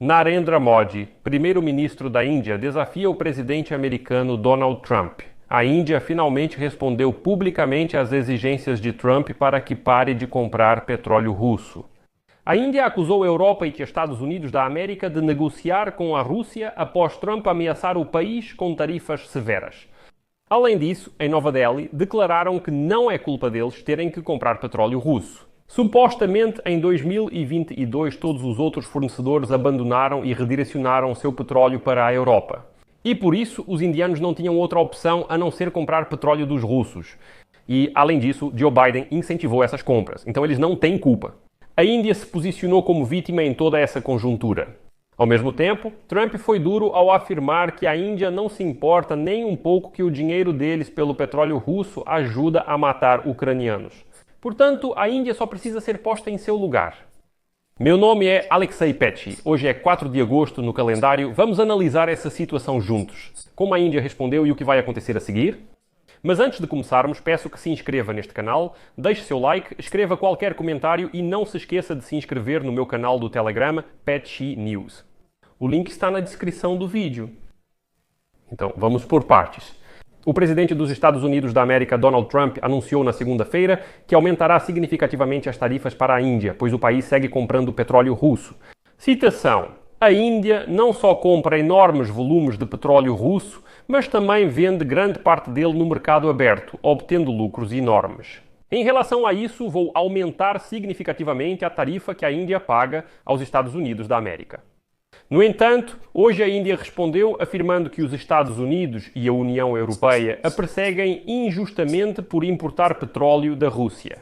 Narendra Modi, primeiro-ministro da Índia, desafia o presidente americano Donald Trump. A Índia finalmente respondeu publicamente às exigências de Trump para que pare de comprar petróleo russo. A Índia acusou a Europa e os Estados Unidos da América de negociar com a Rússia após Trump ameaçar o país com tarifas severas. Além disso, em Nova Delhi, declararam que não é culpa deles terem que comprar petróleo russo. Supostamente, em 2022, todos os outros fornecedores abandonaram e redirecionaram seu petróleo para a Europa. E por isso, os indianos não tinham outra opção a não ser comprar petróleo dos russos. E, além disso, Joe Biden incentivou essas compras. Então eles não têm culpa. A Índia se posicionou como vítima em toda essa conjuntura. Ao mesmo tempo, Trump foi duro ao afirmar que a Índia não se importa nem um pouco que o dinheiro deles pelo petróleo russo ajuda a matar ucranianos. Portanto, a Índia só precisa ser posta em seu lugar. Meu nome é Alexei Petchy. Hoje é 4 de agosto no calendário. Vamos analisar essa situação juntos. Como a Índia respondeu e o que vai acontecer a seguir? Mas antes de começarmos, peço que se inscreva neste canal, deixe seu like, escreva qualquer comentário e não se esqueça de se inscrever no meu canal do Telegram, Petchy News. O link está na descrição do vídeo. Então, vamos por partes. O presidente dos Estados Unidos da América, Donald Trump, anunciou na segunda-feira que aumentará significativamente as tarifas para a Índia, pois o país segue comprando petróleo russo. Citação: a Índia não só compra enormes volumes de petróleo russo, mas também vende grande parte dele no mercado aberto, obtendo lucros enormes. Em relação a isso, vou aumentar significativamente a tarifa que a Índia paga aos Estados Unidos da América. No entanto, hoje a Índia respondeu afirmando que os Estados Unidos e a União Europeia a perseguem injustamente por importar petróleo da Rússia.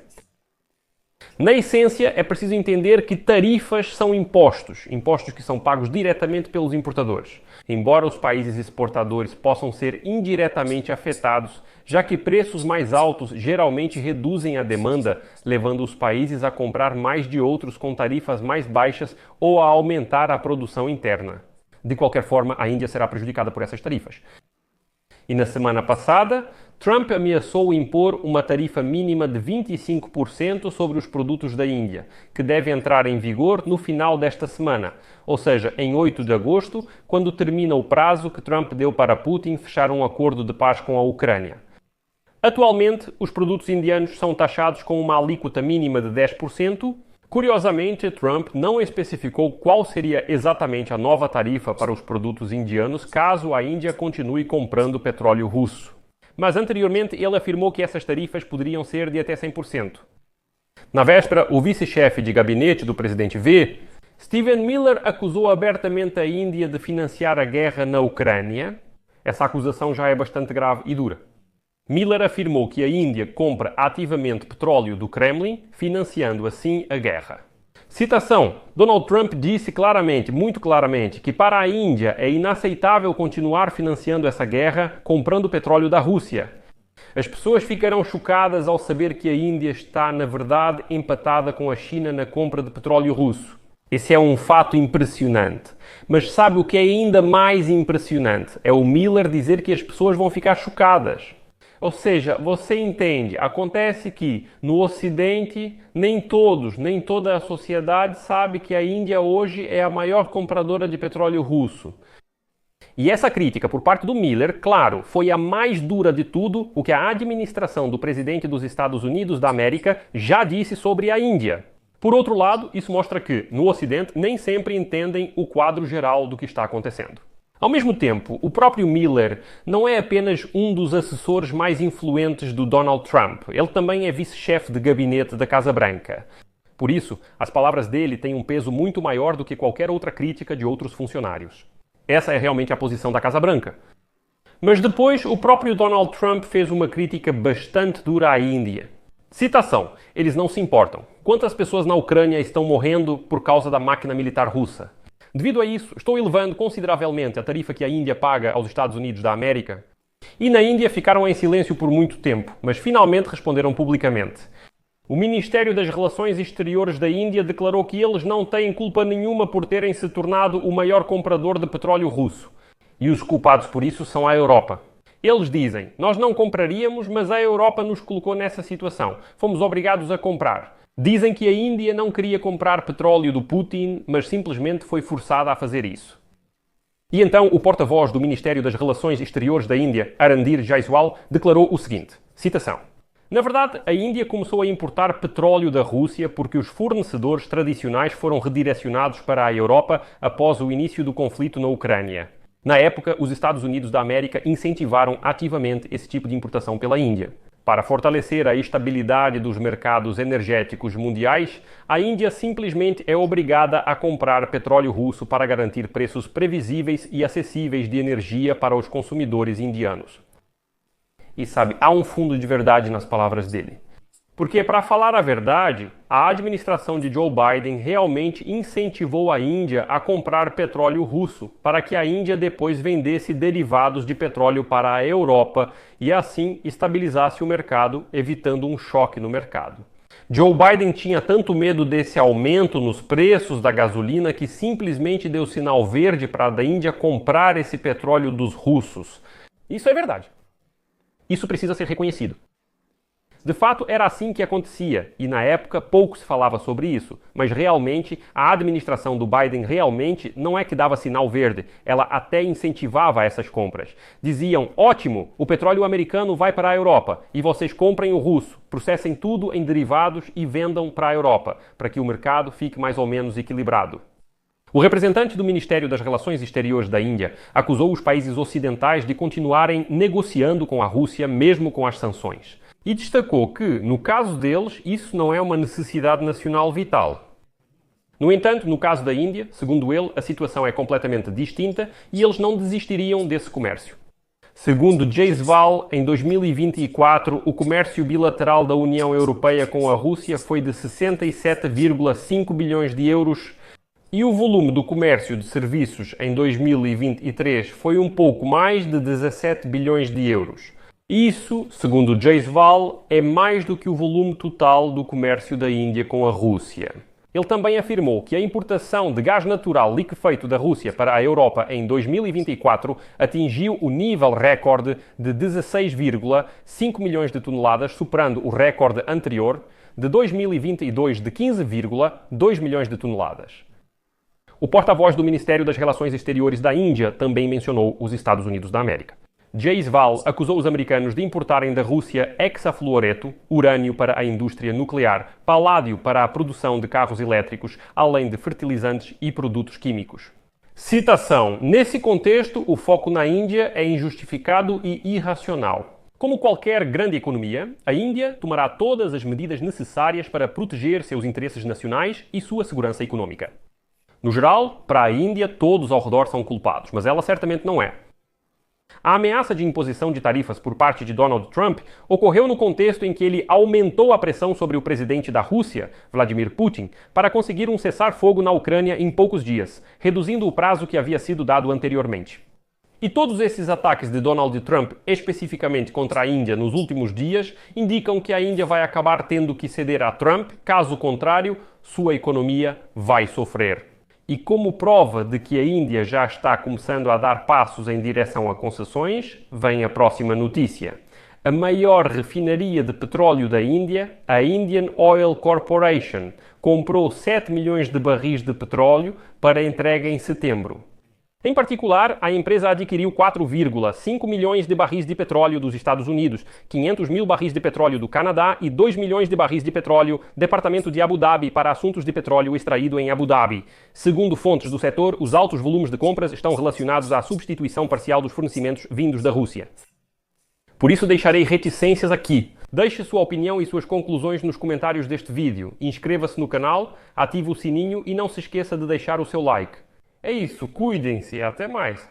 Na essência, é preciso entender que tarifas são impostos que são pagos diretamente pelos importadores. Embora os países exportadores possam ser indiretamente afetados, já que preços mais altos geralmente reduzem a demanda, levando os países a comprar mais de outros com tarifas mais baixas ou a aumentar a produção interna. De qualquer forma, a Índia será prejudicada por essas tarifas. E na semana passada, Trump ameaçou impor uma tarifa mínima de 25% sobre os produtos da Índia, que deve entrar em vigor no final desta semana, ou seja, em 8 de agosto, quando termina o prazo que Trump deu para Putin fechar um acordo de paz com a Ucrânia. Atualmente, os produtos indianos são taxados com uma alíquota mínima de 10%. Curiosamente, Trump não especificou qual seria exatamente a nova tarifa para os produtos indianos caso a Índia continue comprando petróleo russo. Mas anteriormente ele afirmou que essas tarifas poderiam ser de até 100%. Na véspera, o vice-chefe de gabinete do presidente V, Stephen Miller, acusou abertamente a Índia de financiar a guerra na Ucrânia. Essa acusação já é bastante grave e dura. Miller afirmou que a Índia compra ativamente petróleo do Kremlin, financiando assim a guerra. Citação: Donald Trump disse claramente, muito claramente, que para a Índia é inaceitável continuar financiando essa guerra comprando petróleo da Rússia. As pessoas ficarão chocadas ao saber que a Índia está, na verdade, empatada com a China na compra de petróleo russo. Esse é um fato impressionante. Mas sabe o que é ainda mais impressionante? É o Miller dizer que as pessoas vão ficar chocadas. Ou seja, você entende, acontece que no Ocidente nem toda a sociedade sabe que a Índia hoje é a maior compradora de petróleo russo. E essa crítica por parte do Miller, claro, foi a mais dura de tudo o que a administração do presidente dos Estados Unidos da América já disse sobre a Índia. Por outro lado, isso mostra que, no Ocidente, nem sempre entendem o quadro geral do que está acontecendo. Ao mesmo tempo, o próprio Miller não é apenas um dos assessores mais influentes do Donald Trump. Ele também é vice-chefe de gabinete da Casa Branca. Por isso, as palavras dele têm um peso muito maior do que qualquer outra crítica de outros funcionários. Essa é realmente a posição da Casa Branca. Mas depois, o próprio Donald Trump fez uma crítica bastante dura à Índia. Citação: eles não se importam. Quantas pessoas na Ucrânia estão morrendo por causa da máquina militar russa? Devido a isso, estou elevando consideravelmente a tarifa que a Índia paga aos Estados Unidos da América. E na Índia ficaram em silêncio por muito tempo, mas finalmente responderam publicamente. O Ministério das Relações Exteriores da Índia declarou que eles não têm culpa nenhuma por terem se tornado o maior comprador de petróleo russo. E os culpados por isso são a Europa. Eles dizem: nós não compraríamos, mas a Europa nos colocou nessa situação. Fomos obrigados a comprar. Dizem que a Índia não queria comprar petróleo do Putin, mas simplesmente foi forçada a fazer isso. E então o porta-voz do Ministério das Relações Exteriores da Índia, Arandir Jaiswal, declarou o seguinte, citação: "Na verdade, a Índia começou a importar petróleo da Rússia porque os fornecedores tradicionais foram redirecionados para a Europa após o início do conflito na Ucrânia. Na época, os Estados Unidos da América incentivaram ativamente esse tipo de importação pela Índia. Para fortalecer a estabilidade dos mercados energéticos mundiais, a Índia simplesmente é obrigada a comprar petróleo russo para garantir preços previsíveis e acessíveis de energia para os consumidores indianos." E sabe, há um fundo de verdade nas palavras dele. Porque, para falar a verdade, a administração de Joe Biden realmente incentivou a Índia a comprar petróleo russo para que a Índia depois vendesse derivados de petróleo para a Europa e assim estabilizasse o mercado, evitando um choque no mercado. Joe Biden tinha tanto medo desse aumento nos preços da gasolina que simplesmente deu sinal verde para a Índia comprar esse petróleo dos russos. Isso é verdade. Isso precisa ser reconhecido. De fato, era assim que acontecia, e na época pouco se falava sobre isso, mas realmente a administração do Biden realmente não é que dava sinal verde, ela até incentivava essas compras. Diziam, ótimo, o petróleo americano vai para a Europa, e vocês comprem o russo, processem tudo em derivados e vendam para a Europa, para que o mercado fique mais ou menos equilibrado. O representante do Ministério das Relações Exteriores da Índia acusou os países ocidentais de continuarem negociando com a Rússia mesmo com as sanções. E destacou que, no caso deles, isso não é uma necessidade nacional vital. No entanto, no caso da Índia, segundo ele, a situação é completamente distinta e eles não desistiriam desse comércio. Segundo Jaiswal, em 2024, o comércio bilateral da União Europeia com a Rússia foi de 67,5 bilhões de euros e o volume do comércio de serviços em 2023 foi um pouco mais de 17 bilhões de euros. Isso, segundo Jaiswal, é mais do que o volume total do comércio da Índia com a Rússia. Ele também afirmou que a importação de gás natural liquefeito da Rússia para a Europa em 2024 atingiu o nível recorde de 16,5 milhões de toneladas, superando o recorde anterior de 2022 de 15,2 milhões de toneladas. O porta-voz do Ministério das Relações Exteriores da Índia também mencionou os Estados Unidos da América. Jaiswal acusou os americanos de importarem da Rússia hexafluoreto, urânio para a indústria nuclear, paládio para a produção de carros elétricos, além de fertilizantes e produtos químicos. Citação: "Nesse contexto, o foco na Índia é injustificado e irracional. Como qualquer grande economia, a Índia tomará todas as medidas necessárias para proteger seus interesses nacionais e sua segurança econômica. No geral, para a Índia, todos ao redor são culpados, mas ela certamente não é. A ameaça de imposição de tarifas por parte de Donald Trump ocorreu no contexto em que ele aumentou a pressão sobre o presidente da Rússia, Vladimir Putin, para conseguir um cessar-fogo na Ucrânia em poucos dias, reduzindo o prazo que havia sido dado anteriormente. E todos esses ataques de Donald Trump, especificamente contra a Índia nos últimos dias, indicam que a Índia vai acabar tendo que ceder a Trump, caso contrário, sua economia vai sofrer. E como prova de que a Índia já está começando a dar passos em direção a concessões, vem a próxima notícia. A maior refinaria de petróleo da Índia, a Indian Oil Corporation, comprou 7 milhões de barris de petróleo para entrega em setembro. Em particular, a empresa adquiriu 4,5 milhões de barris de petróleo dos Estados Unidos, 500 mil barris de petróleo do Canadá e 2 milhões de barris de petróleo, Departamento de Abu Dhabi para assuntos de petróleo extraído em Abu Dhabi. Segundo fontes do setor, os altos volumes de compras estão relacionados à substituição parcial dos fornecimentos vindos da Rússia. Por isso deixarei reticências aqui. Deixe sua opinião e suas conclusões nos comentários deste vídeo. Inscreva-se no canal, ative o sininho e não se esqueça de deixar o seu like. É isso, cuidem-se e até mais.